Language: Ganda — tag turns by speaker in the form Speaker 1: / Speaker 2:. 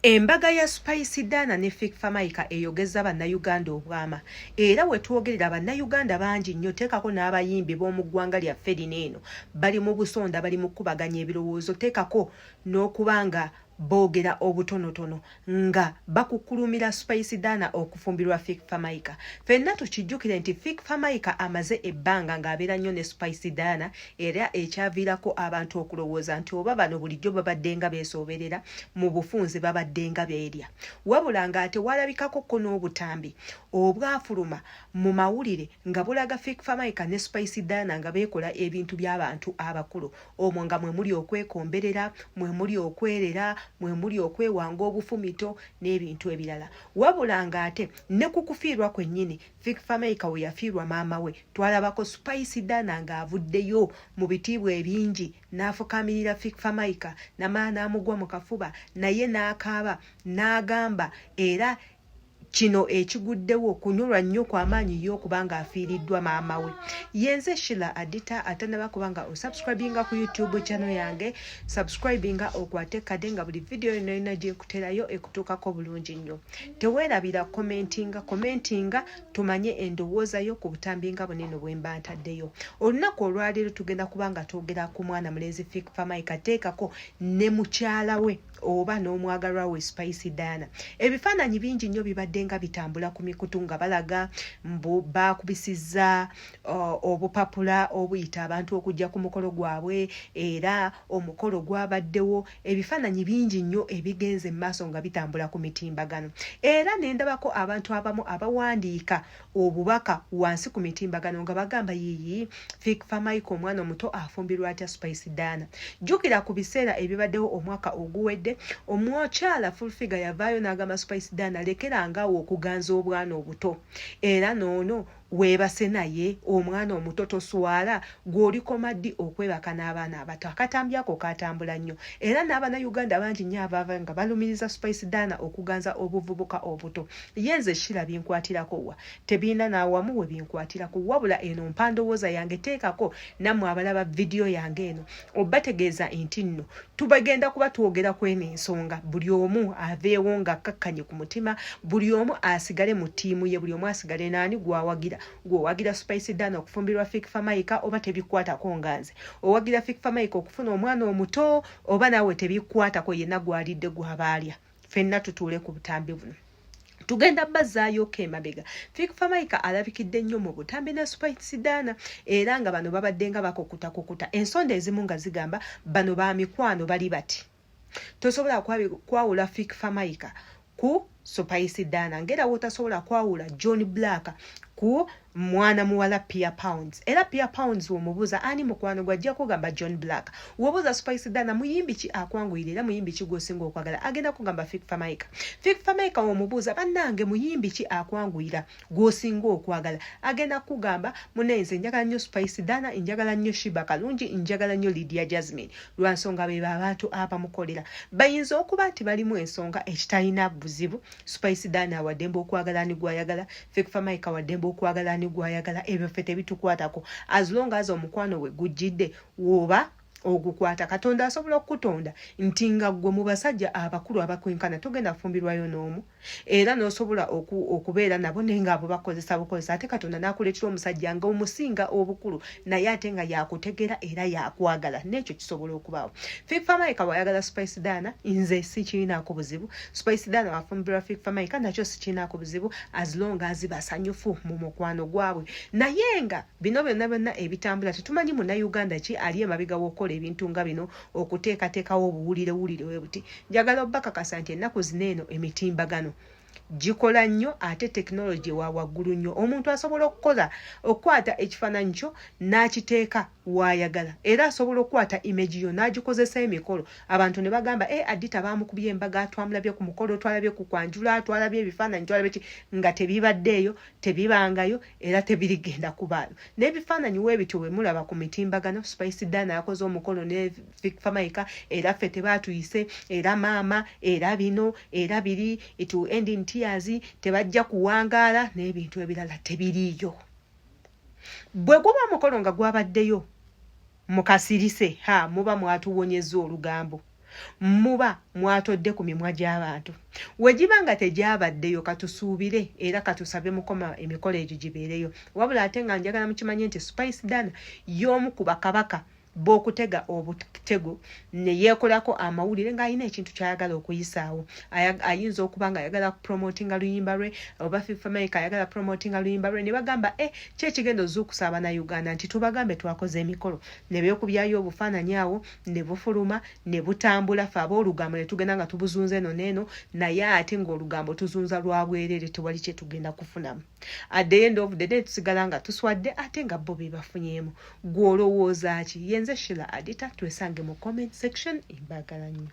Speaker 1: Embaga ya Spice Dana ne Fik Famaika eyogeza bannayuganda obwama era we twogerera bannayuganda bangi nnyo teekako n'abayimbi b'omu ggwanga lyaffe lino eno bali mu busonda bali mu kkubaganya ebirowoozo teekako n'okubanga boogera obutonotono nga bakukulumira Spice Dana okufumbirwa Fik Famaika. Ffenna tukijjukire nti Fik Famaika amaze ebbanga ng'abeera nnyo ne Spice Dana era ekyaviirako abantu okulowooza nti oba bano bulijjo babadde nga beesooberera mu bufunze babadde nga beerya. Wabula ng'ate walabikako ko n'obutambi obwafuluma mu mawulire nga bulaga Fik Famaika ne Spice Dana nga beekola ebintu by'abantu abakulu. Omwo nga mwe muli okwekomberera, mwe muli okwerera, mwe muli okwewanga obufumito n'ebintu ebirala. Wabula ng'ate ne ku kufiirwa kwennyini Fik Famaika we yafiirwa maama we twalabako Spice Dana ng'avuddeyo mu bitiibwa ebingi n'afukamirira Fik Famaika namala n'amugwa mu kafuba naye n'akaaba n'agamba era kino ekiguddewo kunyolwa nnyo kw'amaanyi y'okubanga afiiriddwa maama we. Yenze Sheila Adita atanaba kubanga osubscribinga ku YouTube channel yange, subscribinga okwate kade nga buli video eno gye nkuterayo ekutuukako bulungi nnyo. Teweerabira commentinga tumanye endowooza yo ku butambinga bunene bwe mba ntaddeyo. Olunaku olwaleero tugenda kubanga twogera ku mwana mulenzi Fik Famaika teekako ne mukyala we oba n'omwagalwa we Spice Dana. Ebifaananyi bingi nnyo bibadde nga bitambula ku mikutu nga balaga mbu baakubisizza obupapula obuyita abantu okujja ku mukolo gwabwe era omukolo gwabaddewo. Ebifaananyi bingi nnyo ebigenze mu maaso nga bitambula ku mitimbagano era nendabako abantu abamu abawandiika obubaka wansi ku mitimbagano nga bagamba yiyi Fik Famaika omwana omuto afumbirwa atya Spice Dana. Jjukira ku biseera ebibaddewo omwaka oguwedde omwokyala full figure yavaayo n'agamba Spice Dana lekerangawo okuganza obwana obuto era noono weebase naye omwana omuto toswala gw'olikoma ddi okwebaka n'abaana abato. Akatambi ako katambula nnyo era n'Abannayuganda bangi nnyo abaava nga balumiriza Spice Dana okuganza obuvubuka obuto. Yenze Sheila binkwatirako wa tebiina n'awamu we binkwatirako wabula eno mpandowooza yange teekako nammwe abalaba vidiyo yange eno obategeeza nti nno tubagenda kuba twogera kw'eno ensonga buli omu aveewo nga kakkanye ku mutima, buli omu asigale mu ttiimu ye, buli omu asigale naani gwawagira Spice Dana okufumbirwa Fik Famaika oba tebikwatako nganze, owagira Fik Famaika okufuna omwana omuto oba naawe tebikwatako yenna gwalidde gwabaalya. Ffenna tutuule ku butambi buno tugenda bazzaayooko emabega. Fik Famaika alabikidde nnyo mu butambi ne Spice Dana era nga bano babadde nga bakokutakokuta ensonda ezimu nga zigamba bano ba mikwano bali bati. Tosobola kwawula Fik Famaika ku Spice Dana ngera wotasobola kwawula John Black ku mwana muwala Pia Pounds. Era Pia Pounds womubuuza ani mukwano gwajja kugamba John Black. Wobuuza Spice Dana muyimbi ki akwanguyira era muyimbi ki gw'osinga okwagala agenda kugamba Fik Famaika. Fik Famaika womubuuza bannange muyimbi ki akwanguyira gw'osinga okwagala agenda kugamba munenze njagala nnyo Spice Dana, njagala nnyo Shiba Kalungi, njagala nnyo Lydia Jasmine lwansonga be abantu abamukolera. Bayinza okuba nti balimu ensonga ekitalina buzibu. Spice Dana wadembe okwagala ni gwayagala, Fik Famaika wadembe okwagala ni gwayagala, ebyo ffe tebitukwatako as long as omukwano we gujjidde woba ogukwata. Katonda asobola okukutonda nti nga gwe mu basajja abakulu abakwenkana togenda kufumbirwayo n'omu era n'osobola okubeera nabo naye ng'abo bakozesa bukozesa ate Katonda n'akuleetera omusajja nga omusinga obukulu naye ate nga yakutegera era yakwagala n'ekyo kisobola okubaawo. Fik Famaika bw'ayagala Spice Dana nze sikiinaako buzibu. Spice Dana wafumbirwa Fik Famaika nakyo sikiinaako buzibu as long as basanyufu mu mukwano gwabwe. Naye nga bino byonna ebitambula tetumanyi Munnayuganda ki ali emabega w'okukola ebintu nga bino okuteekateekawo obuwulire we buti. Njagala obbakakasa nti ennaku zino eno emitimbagano gikola nnyo ate technology wa waggulu nnyo. Omuntu asobola okukwata ekifaananyi kyo n'akiteeka waayagala era asobola okukwata image yo n'agikozesa emikolo abantu ne bagamba Adita baamukubye embaga twamulabye ku mukolo twalabye ku kwanjula twalabye ebifaananyi twalabye ki nga tebibaddeeyo tebibangayo era tebirigenda kubaayo. N'ebifaananyi weebityo bwe mulaba ku mitimbagano Spice Dana yakoze omukolo ne Fik Famaika era ffe tebaatuyise era maama era bino era biri itu endi ntiyazi tebajja kuwangaala n'ebintu ebirala tebiriiyo. Bwe guba mukolo nga gwabaddeyo mukasirise muba mwatuwonyeza olugambo muba mwatodde ku mimwa gy'abantu wegibanga tegyabaddeyo katusuubire era katusabe mukoma emikolo egyo gibeereyo wabula ate nga njagala mukimanye nti Spice Dana y'omu ku bakabaka b'okutega obutego ne yeekolako amawulire ng'alina ekintu ky'ayagala okuyisaawo ayinza okuba nga ayagala kupromotinga luyimba lwe oba Fifamaika ayagala promotinga luyimba lwe ne bagamba ki ekigenda ozuukusa Abannayuganda nti tubagambe twakoze emikolo ne beekubyayo obufaananyi awo ne bufuluma ne butambula ffe ab'olugambo ne tugenda nga tubuzunze eno n'eno naye ate ng'olugambo tuzunza lwa bwereere tewali kye tugenda kufunamu at the end of the day tusigala nga tuswadde ate nga bo be bafunyeemu gw'olowooza ki yenze Sheila Adita twesange mu comment section. Imbagala nnyo.